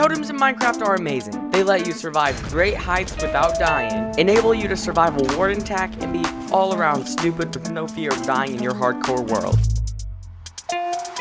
Totems in Minecraft are amazing. They let you survive great heights without dying, enable you to survive a ward attack, and be all around stupid with no fear of dying in your hardcore world.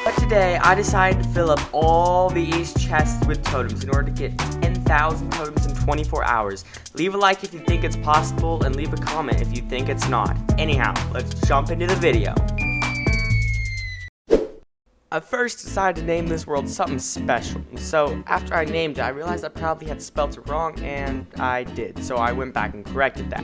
But today, I decided to fill up all these chests with totems in order to get 10,000 totems in 24 hours. Leave a like if you think it's possible, and leave a comment if you think it's not. Anyhow, let's jump into the video. I first decided to name this world something special, so after I named it, I realized I probably had spelled it wrong, and I did, so I went back and corrected that.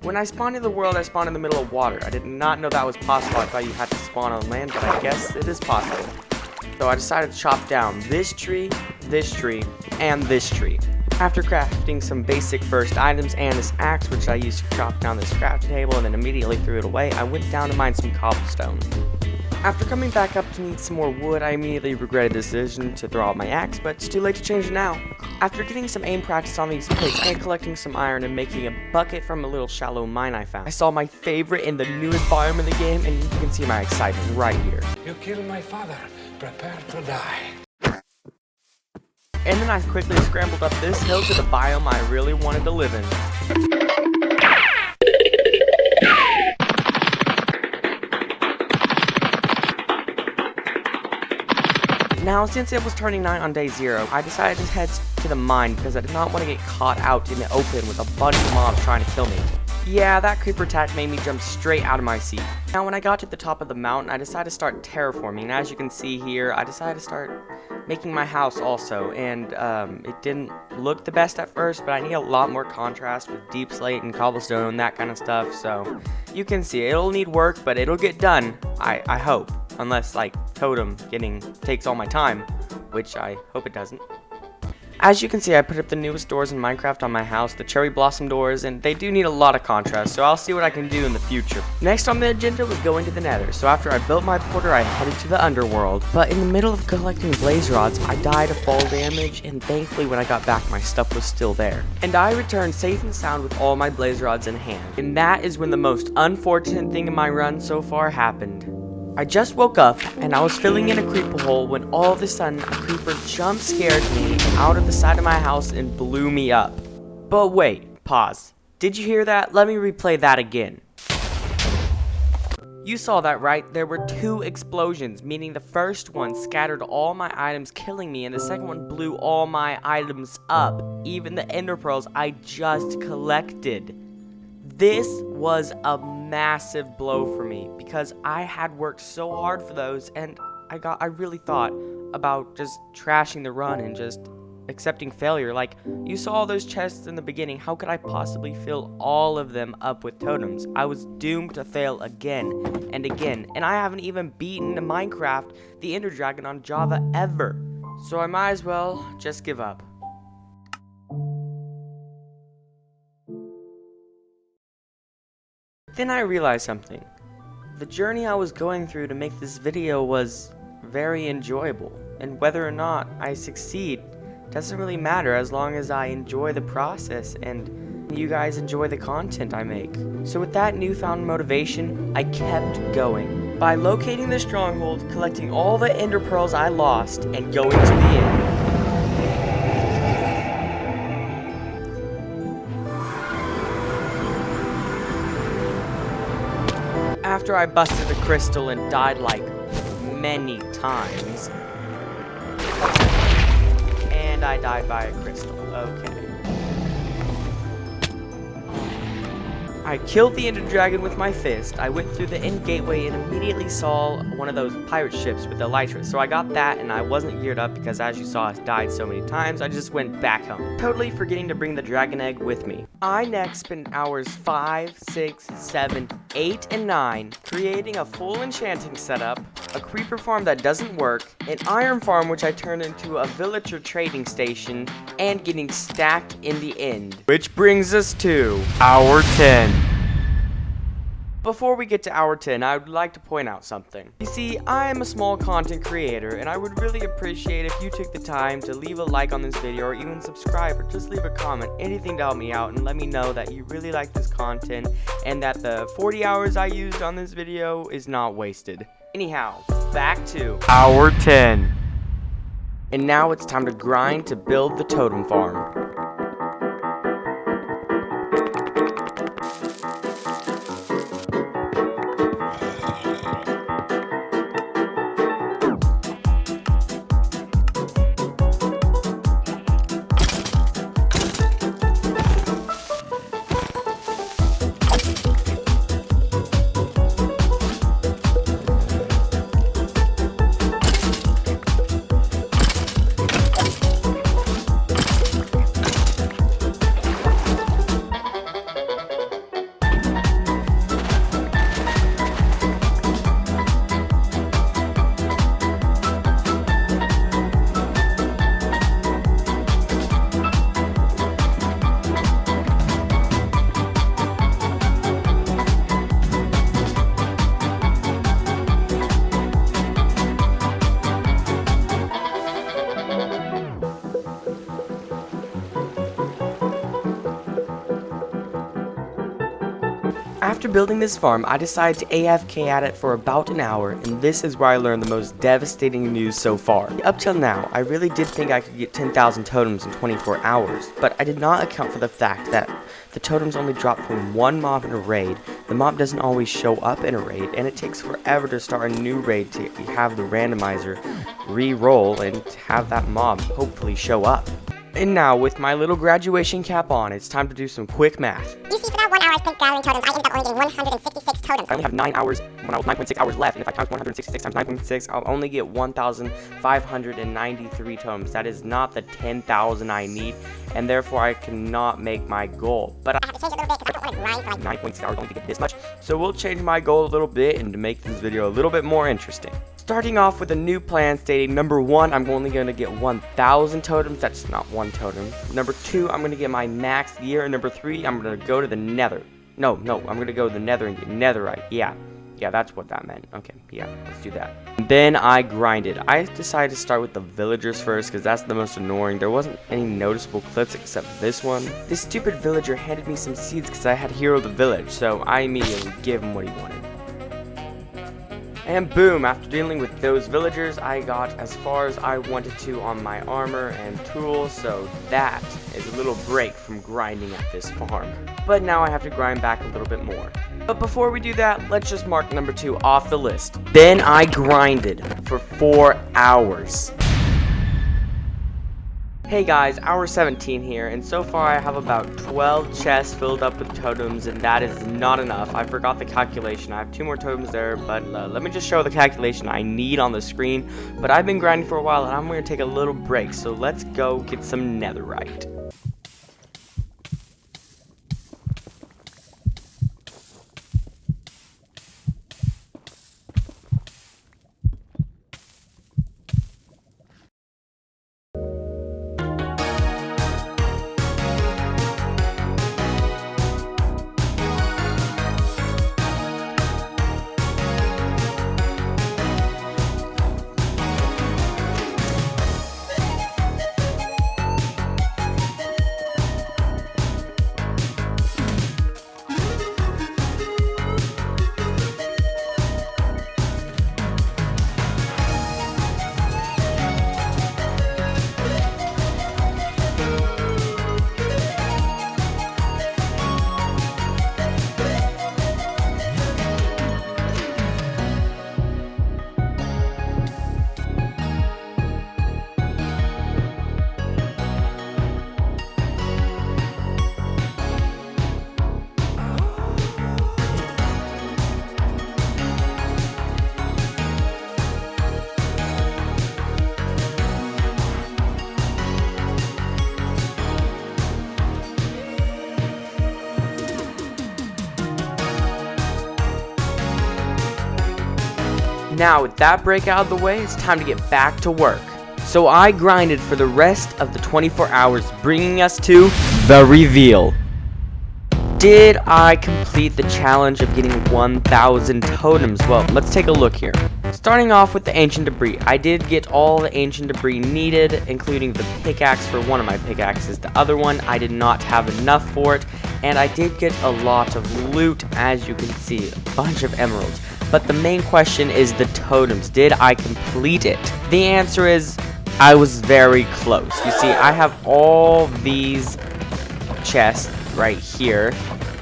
When I spawned in the world, I spawned in the middle of water. I did not know that was possible. I thought you had to spawn on land, but I guess it is possible. So I decided to chop down this tree, and this tree. After crafting some basic first items and this axe, which I used to chop down this crafting table and then immediately threw it away, I went down to mine some cobblestone. After coming back up to need some more wood, I immediately regretted the decision to throw out my axe, but it's too late to change it now. After getting some aim practice on these picks and collecting some iron and making a bucket from a little shallow mine I found, I saw my favorite in the newest biome in the game, and you can see my excitement right here. You killed my father. Prepare to die. And then I quickly scrambled up this hill to the biome I really wanted to live in. Now, since it was turning night on day 0, I decided to head to the mine because I did not want to get caught out in the open with a bunch of mobs trying to kill me. Yeah, that creeper attack made me jump straight out of my seat. Now, when I got to the top of the mountain, I decided to start terraforming. And as you can see here, I decided to start making my house also. And it didn't look the best at first, but I need a lot more contrast with deep slate and cobblestone and that kind of stuff. So you can see it'll need work, but it'll get done, I hope. Unless, like, Totem takes all my time, which I hope it doesn't. As you can see, I put up the newest doors in Minecraft on my house, the cherry blossom doors, and they do need a lot of contrast, so I'll see what I can do in the future. Next on the agenda was going to the nether, so after I built my portal, I headed to the underworld. But in the middle of collecting blaze rods, I died of fall damage, and thankfully when I got back, my stuff was still there. And I returned safe and sound with all my blaze rods in hand. And that is when the most unfortunate thing in my run so far happened. I just woke up, and I was filling in a creeper hole when all of a sudden, a creeper jump scared me out of the side of my house and blew me up. But wait, pause. Did you hear that? Let me replay that again. You saw that, right? There were 2 explosions, meaning the first one scattered all my items, killing me, and the second one blew all my items up, even the ender pearls I just collected. This was a massive blow for me because I had worked so hard for those, and I really thought about just trashing the run and just accepting failure. Like, you saw all those chests in the beginning. How could I possibly fill all of them up with totems? I was doomed to fail again and again, and I haven't even beaten the Minecraft, the Ender Dragon on Java ever. So I might as well just give up. Then I realized something. The journey I was going through to make this video was very enjoyable, and whether or not I succeed doesn't really matter as long as I enjoy the process and you guys enjoy the content I make. So with that newfound motivation, I kept going. By locating the stronghold, collecting all the ender pearls I lost, and going to the end. After I busted the crystal and died like many times. And I died by a crystal. Okay. I killed the Ender Dragon with my fist. I went through the end gateway and immediately saw one of those pirate ships with the elytra. So I got that, and I wasn't geared up because, as you saw, I died so many times. I just went back home, totally forgetting to bring the dragon egg with me. I next spent hours 5, 6, 7, 8, and 9 creating a full enchanting setup, a creeper farm that doesn't work, an iron farm which I turned into a villager trading station, and getting stacked in the end. Which brings us to hour 10. Before we get to hour 10, I would like to point out something. You see, I am a small content creator, and I would really appreciate if you took the time to leave a like on this video, or even subscribe, or just leave a comment, anything to help me out, and let me know that you really like this content, and that the 40 hours I used on this video is not wasted. Anyhow, back to hour 10. And now it's time to grind to build the totem farm. After building this farm, I decided to AFK at it for about an hour, and this is where I learned the most devastating news so far. Up till now, I really did think I could get 10,000 totems in 24 hours, but I did not account for the fact that the totems only drop from one mob in a raid, the mob doesn't always show up in a raid, and it takes forever to start a new raid to have the randomizer re-roll and have that mob hopefully show up. And now, with my little graduation cap on, it's time to do some quick math. You see, for that 1 hour I spent gathering totems, I ended up only getting 166 totems. I only have 9.6 hours left, and if I times 166 times 9.6, I'll only get 1,593 totems. That is not the 10,000 I need, and therefore I cannot make my goal. But I have to change it a little bit because I don't want to grind for like 9.6 hours only to get this much, so we'll change my goal a little bit and to make this video a little bit more interesting. Starting off with a new plan stating, number 1, I'm only going to get 1,000 totems. That's not one totem. Number 2, I'm going to get my max gear. And number 3, I'm going to go to the nether. No, I'm going to go to the nether and get netherite. Yeah, that's what that meant. Okay, yeah, let's do that. Then I grinded. I decided to start with the villagers first because that's the most annoying. There wasn't any noticeable clips except this one. This stupid villager handed me some seeds because I had Hero the Village, so I immediately gave him what he wanted. And boom, after dealing with those villagers, I got as far as I wanted to on my armor and tools, so that is a little break from grinding at this farm. But now I have to grind back a little bit more. But before we do that, let's just mark number 2 off the list. Then I grinded for 4 hours. Hey guys, hour 17 here, and so far I have about 12 chests filled up with totems, and that is not enough. I forgot the calculation. I have 2 more totems there, but let me just show the calculation I need on the screen. But I've been grinding for a while, and I'm going to take a little break, so let's go get some netherite. Now, with that break out of the way, it's time to get back to work. So I grinded for the rest of the 24 hours, bringing us to the reveal. Did I complete the challenge of getting 1,000 totems? Well, let's take a look here. Starting off with the ancient debris, I did get all the ancient debris needed, including the pickaxe for one of my pickaxes. The other one, I did not have enough for it, and I did get a lot of loot, as you can see, a bunch of emeralds. But the main question is the totems. Did I complete it? The answer is I was very close. You see, I have all these chests right here.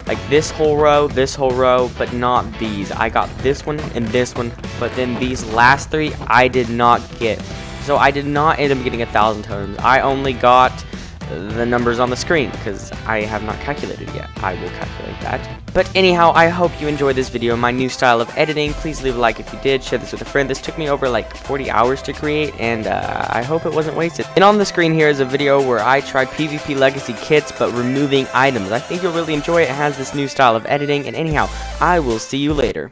Like this whole row, but not these. I got this one and this one, but then these last 3 I did not get. So I did not end up getting 1,000 totems. I only got the numbers on the screen because I have not calculated yet. I will calculate that. But anyhow, I hope you enjoyed this video, my new style of editing. Please leave a like if you did, share this with a friend. This took me over like 40 hours to create, and I hope it wasn't wasted. And on the screen here is a video where I tried PvP Legacy kits, but removing items. I think you'll really enjoy it. It has this new style of editing, and anyhow, I will see you later.